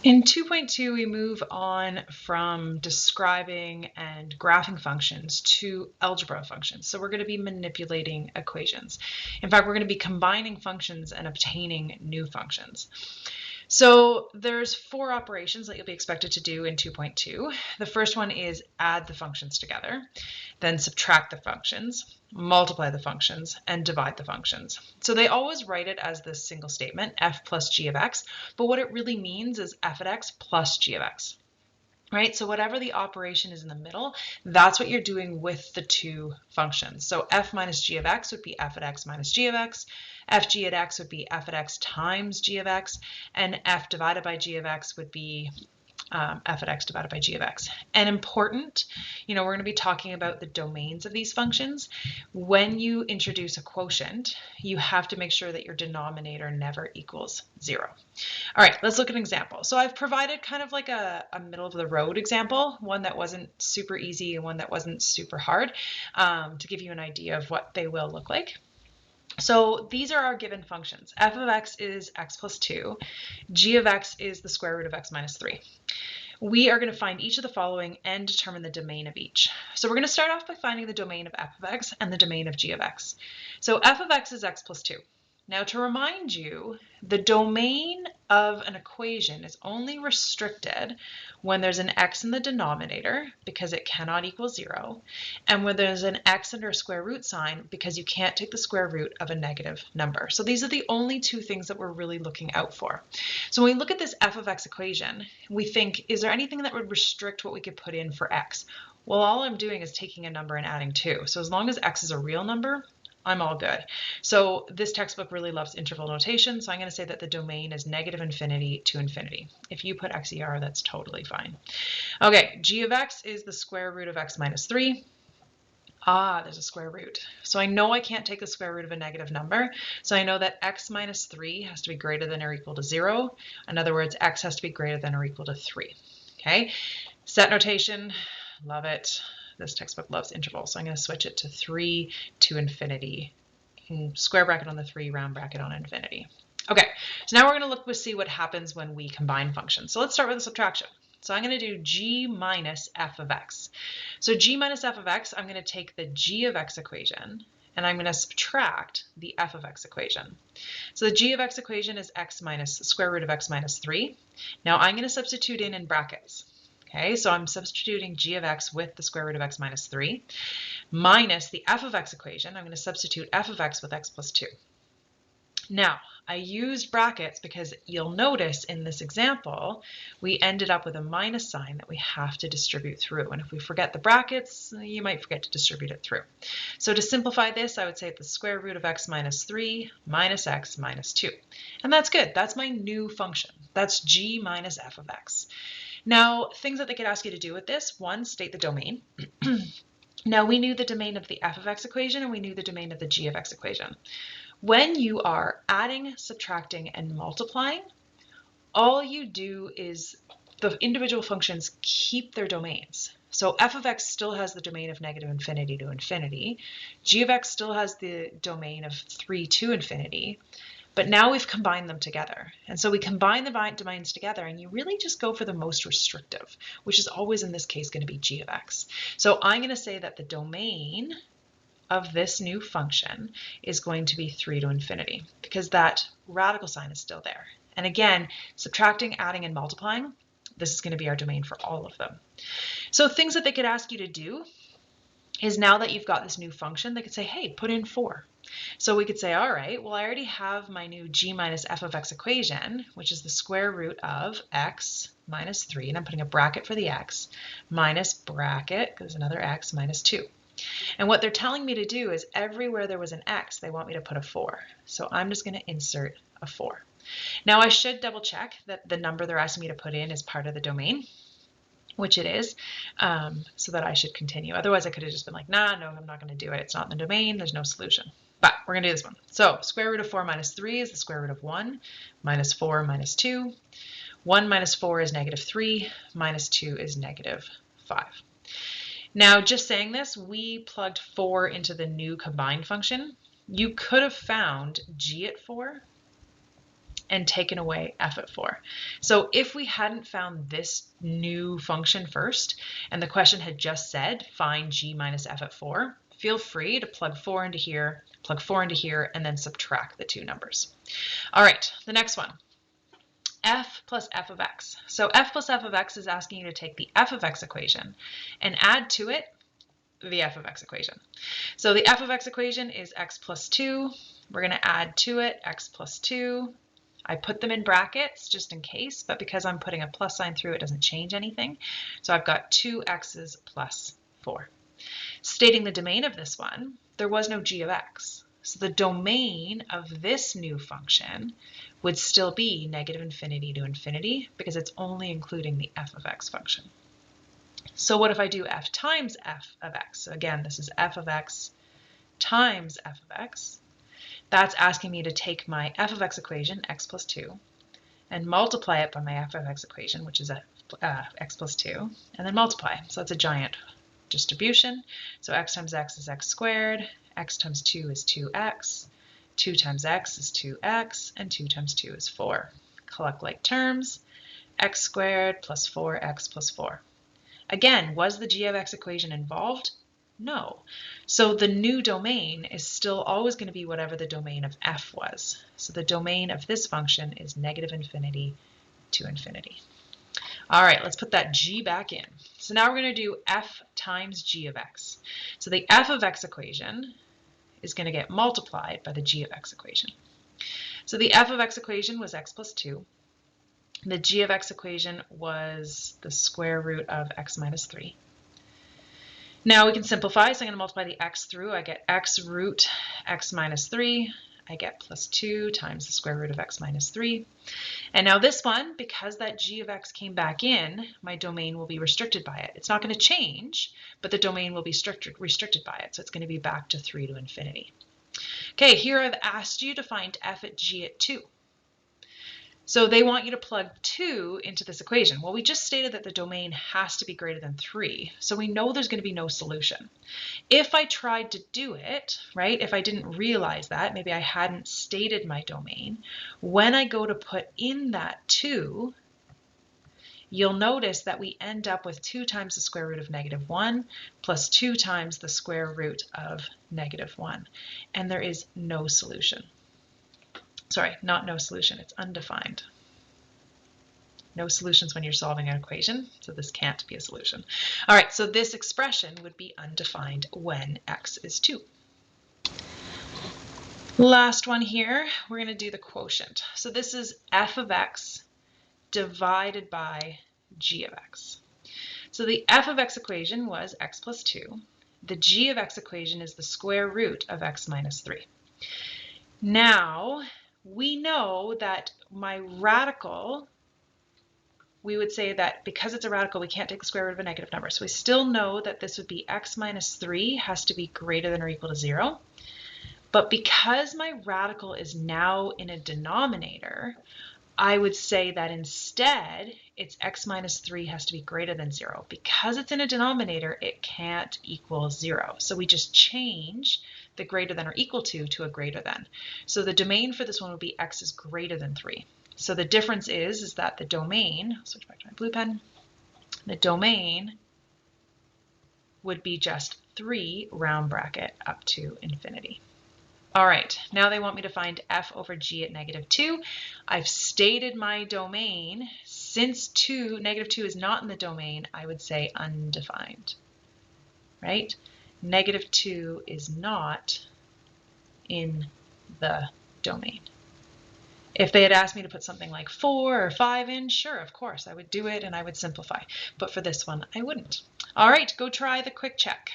In 2.2, we move on from describing and graphing functions to algebra functions. So we're going to be manipulating equations. In fact, we're going to be combining functions and obtaining new functions. So there's 4 operations that you'll be expected to do in 2.2. The first one is add the functions together, then subtract the functions, multiply the functions, and divide the functions. So they always write it as this single statement, f plus g of x, but what it really means is f of x plus g of x. Right? So whatever the operation is in the middle, that's what you're doing with the 2 functions. So f minus g of x would be f at x minus g of x, fg at x would be f at x times g of x, and f divided by g of x would be f at x divided by g of x. And important, we're going to be talking about the domains of these functions. When you introduce a quotient, you have to make sure that your denominator never equals 0. All right, let's look at an example. So I've provided kind of like a middle of the road example, one that wasn't super easy and one that wasn't super hard, to give you an idea of what they will look like. So these are our given functions. F of x is x plus 2. G of x is the square root of x minus 3. We are going to find each of the following and determine the domain of each. So we're going to start off by finding the domain of f of x and the domain of g of x. So f of x is x plus 2. Now, to remind you, the domain of an equation is only restricted when there's an x in the denominator because it cannot equal 0, and when there's an x under a square root sign because you can't take the square root of a negative number. So these are the only 2 things that we're really looking out for. So when we look at this f of x equation, we think, is there anything that would restrict what we could put in for x? Well, all I'm doing is taking a number and adding 2. So as long as x is a real number, I'm all good. So this textbook really loves interval notation, so I'm going to say that the domain is negative infinity to infinity. If you put xer, that's totally fine. Okay, g of x is the square root of x minus 3. There's a square root. So I know I can't take the square root of a negative number, so I know that x minus 3 has to be greater than or equal to 0. In other words, x has to be greater than or equal to 3. Okay, set notation, love it. This textbook loves intervals, so I'm going to switch it to 3 to infinity. Square bracket on the 3, round bracket on infinity. Okay, so now we're going to see what happens when we combine functions. So let's start with a subtraction. So I'm going to do g minus f of x. So g minus f of x, I'm going to take the g of x equation, and I'm going to subtract the f of x equation. So the g of x equation is x minus the square root of x minus 3. Now I'm going to substitute in brackets. Okay, so I'm substituting g of x with the square root of x minus 3 minus the f of x equation. I'm going to substitute f of x with x plus 2. Now, I used brackets because you'll notice in this example, we ended up with a minus sign that we have to distribute through. And if we forget the brackets, you might forget to distribute it through. So to simplify this, I would say the square root of x minus 3 minus x minus 2. And that's good. That's my new function. That's g minus f of x. Now, things that they could ask you to do with this, 1, state the domain. Now, we knew the domain of the f of x equation and we knew the domain of the g of x equation. When you are adding, subtracting, and multiplying, all you do is the individual functions keep their domains. So f of x still has the domain of negative infinity to infinity. G of x still has the domain of 3 to infinity. But now we've combined them together. And so we combine the domains together and you really just go for the most restrictive, which is always in this case going to be g of x. So I'm going to say that the domain of this new function is going to be 3 to infinity because that radical sign is still there. And again, subtracting, adding, and multiplying, this is going to be our domain for all of them. So things that they could ask you to do is now that you've got this new function, they could say, hey, put in 4. So we could say, all right, well, I already have my new g minus f of x equation, which is the square root of x minus 3, and I'm putting a bracket for the x, minus bracket, because another x, minus 2. And what they're telling me to do is everywhere there was an x, they want me to put a 4. So I'm just going to insert a 4. Now I should double check that the number they're asking me to put in is part of the domain, which it is, so that I should continue. Otherwise I could have just been like, nah, no, I'm not going to do it. It's not in the domain. There's no solution. But we're going to do this one. So square root of 4 minus 3 is the square root of 1, minus 4 minus 2. 1 minus 4 is negative 3, minus 2 is negative 5. Now, just saying this, we plugged 4 into the new combined function. You could have found g at 4 and taken away f at 4. So if we hadn't found this new function first, and the question had just said, find g minus f at 4, feel free to plug 4 into here, plug 4 into here, and then subtract the two numbers. All right, the next one, f plus f of x. So f plus f of x is asking you to take the f of x equation and add to it the f of x equation. So the f of x equation is x plus 2. We're going to add to it x plus 2. I put them in brackets just in case, but because I'm putting a plus sign through, it doesn't change anything. So I've got 2x's plus 4. Stating the domain of this one, there was no g of x. So the domain of this new function would still be negative infinity to infinity because it's only including the f of x function. So what if I do f times f of x? So again, this is f of x times f of x. That's asking me to take my f of x equation, x plus 2, and multiply it by my f of x equation, which is x plus 2, and then multiply. So that's a giant distribution. So x times x is x squared, x times 2 is 2x, 2 times x is 2x, and 2 times 2 is 4. Collect like terms, x squared plus 4x plus 4. Again, was the g of x equation involved? No. So the new domain is still always going to be whatever the domain of f was. So the domain of this function is negative infinity to infinity. All right, let's put that g back in. So now we're going to do f times g of x. So the f of x equation is going to get multiplied by the g of x equation. So the f of x equation was x plus 2. The g of x equation was the square root of x minus 3. Now we can simplify, so I'm going to multiply the x through. I get x root x minus 3. I get plus 2 times the square root of x minus 3. And now this one, because that g of x came back in, my domain will be restricted by it. It's not going to change, but the domain will be restricted by it. So it's going to be back to 3 to infinity. Okay, here I've asked you to find f at g at 2. So they want you to plug 2 into this equation. Well, we just stated that the domain has to be greater than 3, so we know there's going to be no solution. If I tried to do it, right, if I didn't realize that, maybe I hadn't stated my domain, when I go to put in that 2, you'll notice that we end up with 2 times the square root of negative 1 plus 2 times the square root of negative 1, and there is no solution. Sorry, not no solution, it's undefined. No solutions when you're solving an equation, so this can't be a solution. All right, so this expression would be undefined when x is 2. Last one here, we're going to do the quotient. So this is f of x divided by g of x. So the f of x equation was x plus 2. The g of x equation is the square root of x minus 3. Now, we know that my radical, we would say that because it's a radical, we can't take the square root of a negative number. So we still know that this would be x minus 3 has to be greater than or equal to 0. But because my radical is now in a denominator, I would say that instead it's x minus 3 has to be greater than 0. Because it's in a denominator, it can't equal 0. So we just change the greater than or equal to a greater than. So the domain for this one would be x is greater than 3. So the difference is that the domain, I'll switch back to my blue pen, the domain would be just 3 round bracket up to infinity. All right, now they want me to find f over g at negative 2. I've stated my domain. Since negative 2 is not in the domain, I would say undefined, right? Negative 2 is not in the domain. If they had asked me to put something like 4 or 5 in, sure, of course, I would do it and I would simplify. But for this one, I wouldn't. All right, go try the quick check.